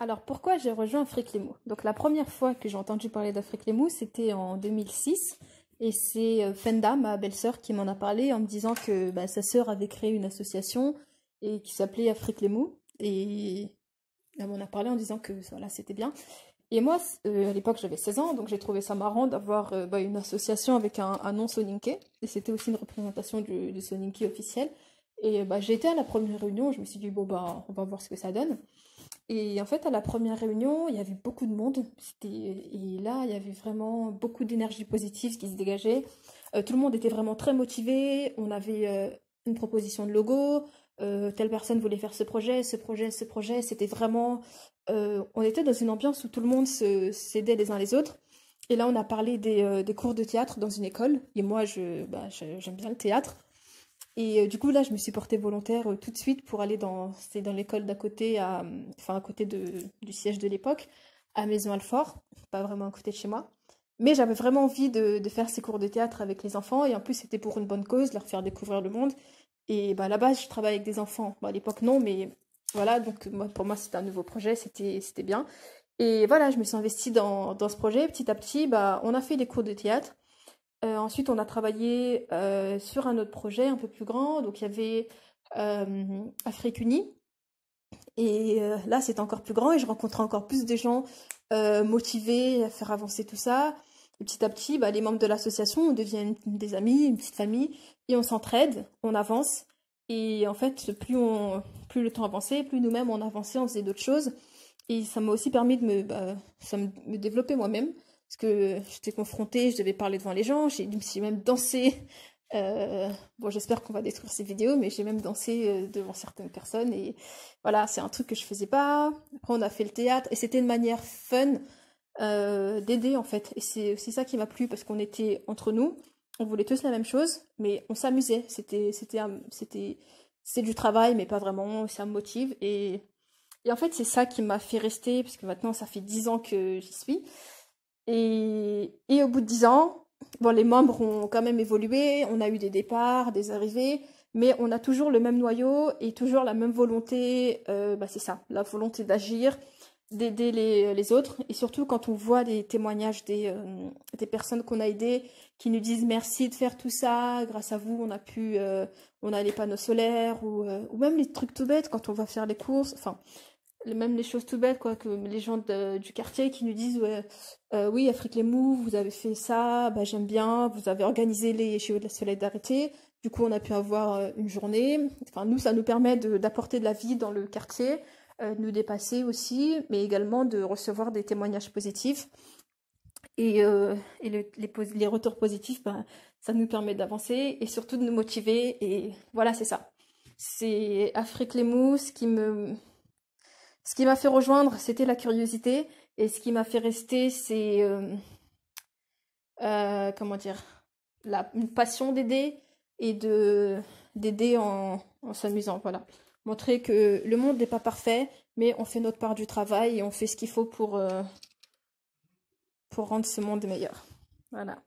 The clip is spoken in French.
Alors, pourquoi j'ai rejoint Afrique Les Mots? Donc, la première fois que j'ai entendu parler d'Afrique Les Mots, c'était en 2006. Et c'est Fenda, ma belle-sœur, qui m'en a parlé en me disant que bah, sa sœur avait créé une association et qui s'appelait Afrique Les Mots. Et elle m'en a parlé en disant que voilà, c'était bien. Et moi, à l'époque, j'avais 16 ans, donc j'ai trouvé ça marrant d'avoir bah, une association avec un nom soninké. Et c'était aussi une représentation du soninké officiel. Et bah, j'ai été à la première réunion, je me suis dit, bon, bah, on va voir ce que ça donne. Et en fait, à la première réunion, il y avait beaucoup de monde. Et là, il y avait vraiment beaucoup d'énergie positive qui se dégageait. Tout le monde était vraiment très motivé. On avait une proposition de logo. Telle personne voulait faire ce projet, ce projet, ce projet. C'était vraiment... on était dans une ambiance où tout le monde s'aidait les uns les autres. Et là, on a parlé des cours de théâtre dans une école. Et moi, j'aime bien le théâtre. Et du coup, là, je me suis portée volontaire tout de suite pour aller c'était dans l'école d'à côté, enfin à côté du siège de l'époque, à Maison-Alfort, pas vraiment à côté de chez moi. Mais j'avais vraiment envie de faire ces cours de théâtre avec les enfants, et en plus, c'était pour une bonne cause, leur faire découvrir le monde. Et bah, à la base, je travaille avec des enfants. Bon, à l'époque, non, mais voilà, donc pour moi, c'était un nouveau projet, c'était bien. Et voilà, je me suis investie dans ce projet. Petit à petit, bah, on a fait des cours de théâtre. Ensuite, on a travaillé sur un autre projet un peu plus grand. Donc, il y avait Afrique Unie. Et là, c'était encore plus grand et je rencontrais encore plus de gens motivés à faire avancer tout ça. Et petit à petit, bah, les membres de l'association, on devient des amis, une petite famille. Et on s'entraide, on avance. Et en fait, plus le temps avançait, plus nous-mêmes on avançait, on faisait d'autres choses. Et ça m'a aussi permis me développer moi-même. Parce que j'étais confrontée, je devais parler devant les gens, j'ai même dansé. Bon, j'espère qu'on va détruire ces vidéos, mais j'ai même dansé devant certaines personnes. Et voilà, c'est un truc que je faisais pas. Après, on a fait le théâtre. Et c'était une manière fun d'aider, en fait. Et c'est aussi ça qui m'a plu, parce qu'on était entre nous. On voulait tous la même chose, mais on s'amusait. C'est du travail, mais pas vraiment. Ça me motive. Et en fait, c'est ça qui m'a fait rester, parce que maintenant, ça fait 10 ans que j'y suis. Et au bout de 10 ans, bon, les membres ont quand même évolué, on a eu des départs, des arrivées, mais on a toujours le même noyau et toujours la même volonté, bah, c'est ça, la volonté d'agir, d'aider les autres. Et surtout quand on voit des témoignages des personnes qu'on a aidées qui nous disent merci de faire tout ça, grâce à vous, on a les panneaux solaires ou même les trucs tout bêtes quand on va faire les courses, enfin même les choses tout bêtes, quoi, que les gens du quartier qui nous disent ouais, oui, Afrique Les Mous, vous avez fait ça, bah, j'aime bien, vous avez organisé les JO de la solidarité, du coup on a pu avoir une journée, enfin nous ça nous permet d'apporter de la vie dans le quartier, de nous dépasser aussi, mais également de recevoir des témoignages positifs, et les retours positifs, bah, ça nous permet d'avancer, et surtout de nous motiver, et voilà, c'est ça. C'est Afrique Les Mous, ce qui m'a fait rejoindre, c'était la curiosité. Et ce qui m'a fait rester, c'est, comment dire, une passion d'aider et d'aider en s'amusant. Voilà. Montrer que le monde n'est pas parfait, mais on fait notre part du travail et on fait ce qu'il faut pour rendre ce monde meilleur. Voilà.